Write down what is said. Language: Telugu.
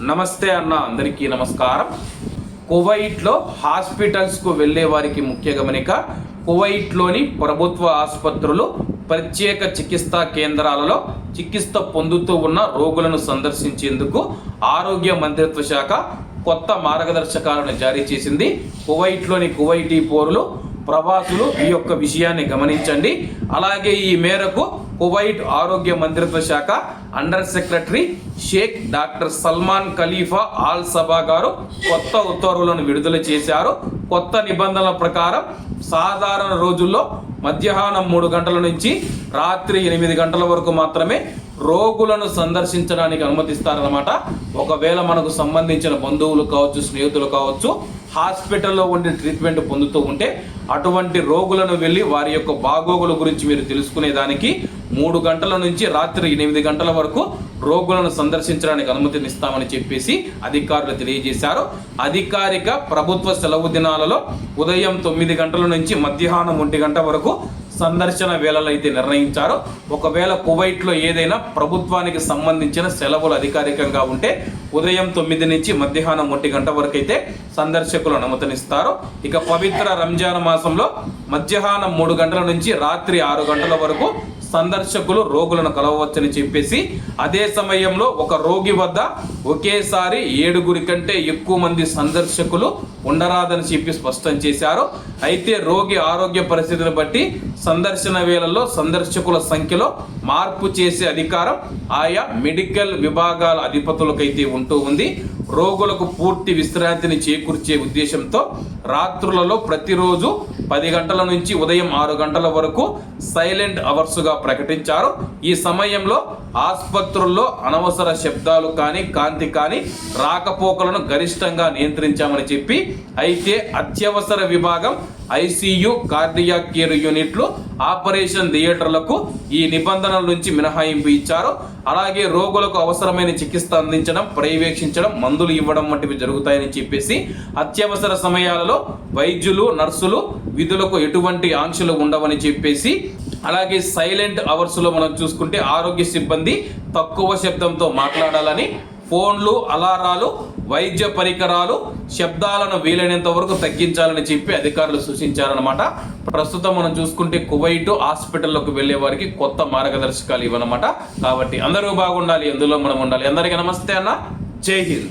నమస్తే అన్న, అందరికీ నమస్కారం. కువైట్లో హాస్పిటల్స్కు వెళ్ళే వారికి ముఖ్య గమనిక. కువైట్లోని ప్రభుత్వ ఆసుపత్రులు, ప్రత్యేక చికిత్సా కేంద్రాలలో చికిత్స పొందుతూ ఉన్న రోగులను సందర్శించేందుకు ఆరోగ్య మంత్రిత్వ శాఖ కొత్త మార్గదర్శకాలను జారీ చేసింది. కువైట్లోని కువైటీ పౌరులు, ప్రవాసులు ఈ యొక్క విషయాన్ని గమనించండి. అలాగే ఈ మేరకు కువైట్ ఆరోగ్య మంత్రిత్వ శాఖ under secretary Sheikh doctor Salman Khalifa Al Sabah గారు కొత్త ఉత్తర్వులను విడుదల చేశారు. కొత్త నిబంధనల ప్రకారం సాధారణ రోజుల్లో మధ్యాహ్నం 3 గంటల నుంచి రాత్రి 8 గంటల వరకు మాత్రమే రోగులను సందర్శించడానికి అనుమతిస్తారన్నమాట. ఒకవేళ మనకు సంబంధించిన బంధువులు కావచ్చు, స్నేహితులు కావచ్చు, హాస్పిటల్లో ఉండి ట్రీట్మెంట్ పొందుతూ ఉంటే అటువంటి రోగులను వెళ్ళి వారి యొక్క బాగోగుల గురించి మీరు తెలుసుకునేదానికి 3 గంటల నుంచి రాత్రి 8 గంటల వరకు రోగులను సందర్శించడానికి అనుమతినిస్తామని చెప్పేసి అధికారులు తెలియజేశారు. అధికారిక ప్రభుత్వ సెలవు దినాలలో ఉదయం 9 గంటల నుంచి మధ్యాహ్నం 1 గంట వరకు సందర్శన వేళలు అయితే నిర్ణయించారు. ఒకవేళ కువైట్లో ఏదైనా ప్రభుత్వానికి సంబంధించిన సెలవులు అధికారికంగా ఉంటే ఉదయం 9 నుంచి మధ్యాహ్నం 1 గంట వరకు అయితే సందర్శకులు అనుమతినిస్తారు. ఇక పవిత్ర రంజాన్ మాసంలో మధ్యాహ్నం 3 గంటల నుంచి రాత్రి 6 గంటల వరకు సందర్శకులు రోగులను కలవవచ్చని చెప్పేసి, అదే సమయంలో ఒక రోగి వద్ద ఒకేసారి 7 కంటే ఎక్కువ మంది సందర్శకులు ఉండరాదని చెప్పి స్పష్టం చేశారు. అయితే రోగి ఆరోగ్య పరిస్థితిని బట్టి సందర్శన వేళల్లో సందర్శకుల సంఖ్యలో మార్పు చేసే అధికారం ఆయా మెడికల్ విభాగాల అధిపతులకైతే ఉంటూ ఉంది. రోగులకు పూర్తి విశ్రాంతిని చేకూర్చే ఉద్దేశంతో రాత్రులలో ప్రతిరోజు 10 గంటల నుంచి ఉదయం 6 గంటల వరకు సైలెంట్ అవర్స్గా ప్రకటించారు. ఈ సమయంలో ఆసుపత్రుల్లో అనవసర శబ్దాలు కానీ, కాంతి కానీ రాకపోకలను గరిష్టంగా నియంత్రించామని చెప్పి, అయితే అత్యవసర విభాగం, ఐసీయూ, కార్డియాక్ కేర్ యూనిట్లు, ఆపరేషన్ థియేటర్లకు ఈ నిబంధనల నుంచి మినహాయింపు ఇచ్చారు. అలాగే రోగులకు అవసరమైన చికిత్స అందించడం, పర్యవేక్షించడం, మందులు ఇవ్వడం వంటివి జరుగుతాయని చెప్పేసి, అత్యవసర సమయాలలో వైద్యులు, నర్సులు విధులకు ఎటువంటి ఆంక్షలు ఉండవని చెప్పేసి, అలాగే సైలెంట్ అవర్స్లో మనం చూసుకుంటే ఆరోగ్య సిబ్బంది తక్కువ శబ్దంతో మాట్లాడాలని, ఫోన్లు, అలారాలు, వైద్య పరికరాలు శబ్దాలను వీలైనంత వరకు తగ్గించాలని చెప్పి అధికారులు సూచించారనమాట. ప్రస్తుతం మనం చూసుకుంటే కువైట్ హాస్పిటల్లోకి వెళ్లే వారికి కొత్త మార్గదర్శకాలు ఇవ్వనమాట. కాబట్టి అందరూ బాగుండాలి, అందులో మనం ఉండాలి. అందరికీ నమస్తే అన్న, జై హింద్.